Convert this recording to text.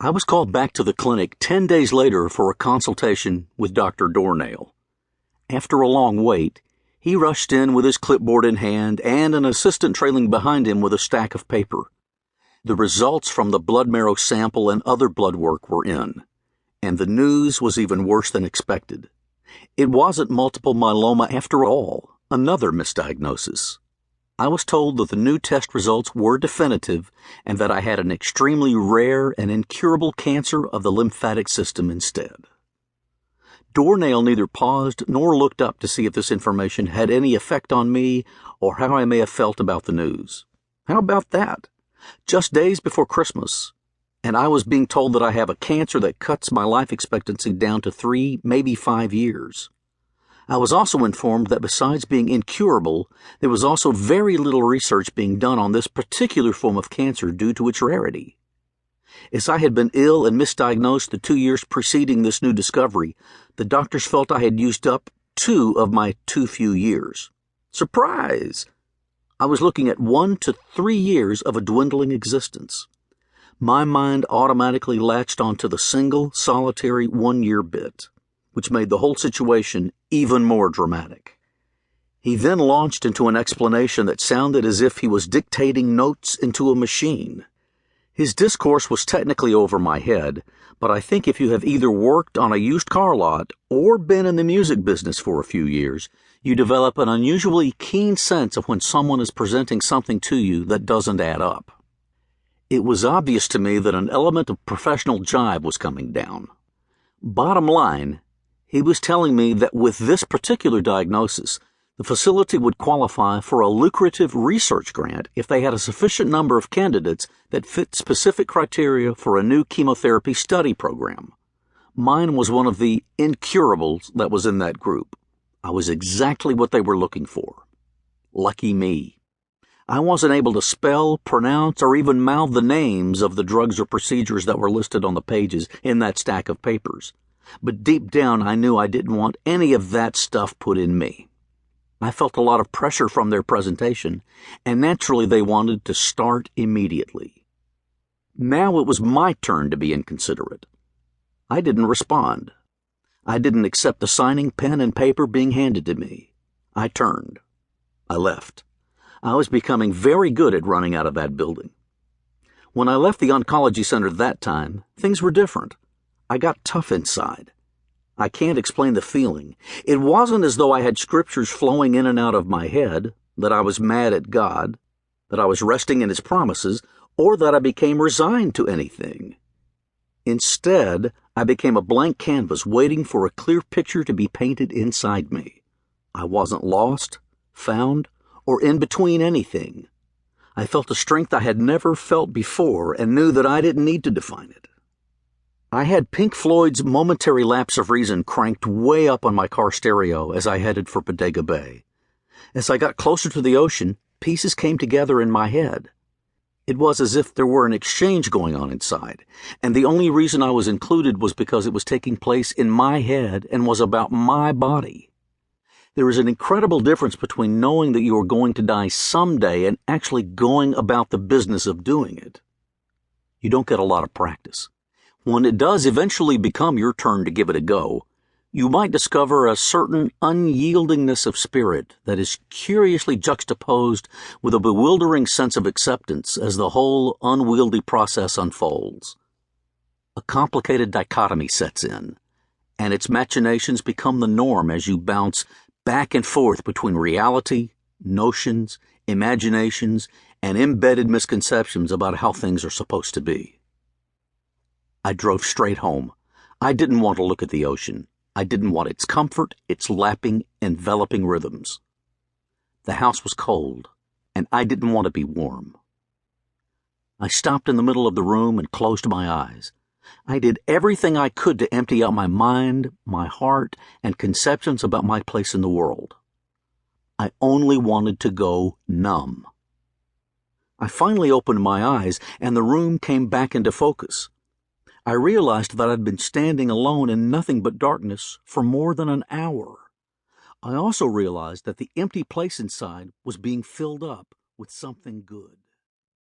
I was called back to the clinic 10 days later for a consultation with Dr. Doornail. After a long wait, he rushed in with his clipboard in hand and an assistant trailing behind him with a stack of paper. The results from the blood marrow sample and other blood work were in, and the news was even worse than expected. It wasn't multiple myeloma after all, another misdiagnosis. I was told that the new test results were definitive and that I had an extremely rare and incurable cancer of the lymphatic system instead. Doornail neither paused nor looked up to see if this information had any effect on me or how I may have felt about the news. How about that? Just days before Christmas, and I was being told that I have a cancer that cuts my life expectancy down to 3, maybe 5 years. I was also informed that besides being incurable, there was also very little research being done on this particular form of cancer due to its rarity. As I had been ill and misdiagnosed the 2 years preceding this new discovery, the doctors felt I had used up 2 of my too few years. Surprise! I was looking at 1 to 3 years of a dwindling existence. My mind automatically latched onto the single, solitary 1-year bit, which made the whole situation even more dramatic. He then launched into an explanation that sounded as if he was dictating notes into a machine. His discourse was technically over my head, but I think if you have either worked on a used car lot or been in the music business for a few years, you develop an unusually keen sense of when someone is presenting something to you that doesn't add up. It was obvious to me that an element of professional jibe was coming down. Bottom line, he was telling me that with this particular diagnosis, the facility would qualify for a lucrative research grant if they had a sufficient number of candidates that fit specific criteria for a new chemotherapy study program. Mine was one of the incurables that was in that group. I was exactly what they were looking for. Lucky me. I wasn't able to spell, pronounce, or even mouth the names of the drugs or procedures that were listed on the pages in that stack of papers. But deep down I knew I didn't want any of that stuff put in me. I felt a lot of pressure from their presentation, and naturally they wanted to start immediately. Now it was my turn to be inconsiderate. I didn't respond. I didn't accept the signing pen and paper being handed to me. I turned. I left. I was becoming very good at running out of that building. When I left the oncology center that time, things were different. I got tough inside. I can't explain the feeling. It wasn't as though I had scriptures flowing in and out of my head, that I was mad at God, that I was resting in His promises, or that I became resigned to anything. Instead, I became a blank canvas waiting for a clear picture to be painted inside me. I wasn't lost, found, or in between anything. I felt a strength I had never felt before and knew that I didn't need to define it. I had Pink Floyd's Momentary Lapse of Reason cranked way up on my car stereo as I headed for Bodega Bay. As I got closer to the ocean, pieces came together in my head. It was as if there were an exchange going on inside, and the only reason I was included was because it was taking place in my head and was about my body. There is an incredible difference between knowing that you are going to die someday and actually going about the business of doing it. You don't get a lot of practice. When it does eventually become your turn to give it a go, you might discover a certain unyieldingness of spirit that is curiously juxtaposed with a bewildering sense of acceptance as the whole unwieldy process unfolds. A complicated dichotomy sets in, and its machinations become the norm as you bounce back and forth between reality, notions, imaginations, and embedded misconceptions about how things are supposed to be. I drove straight home. I didn't want to look at the ocean. I didn't want its comfort, its lapping, enveloping rhythms. The house was cold, and I didn't want to be warm. I stopped in the middle of the room and closed my eyes. I did everything I could to empty out my mind, my heart, and conceptions about my place in the world. I only wanted to go numb. I finally opened my eyes, and the room came back into focus. I realized that I'd been standing alone in nothing but darkness for more than an hour. I also realized that the empty place inside was being filled up with something good.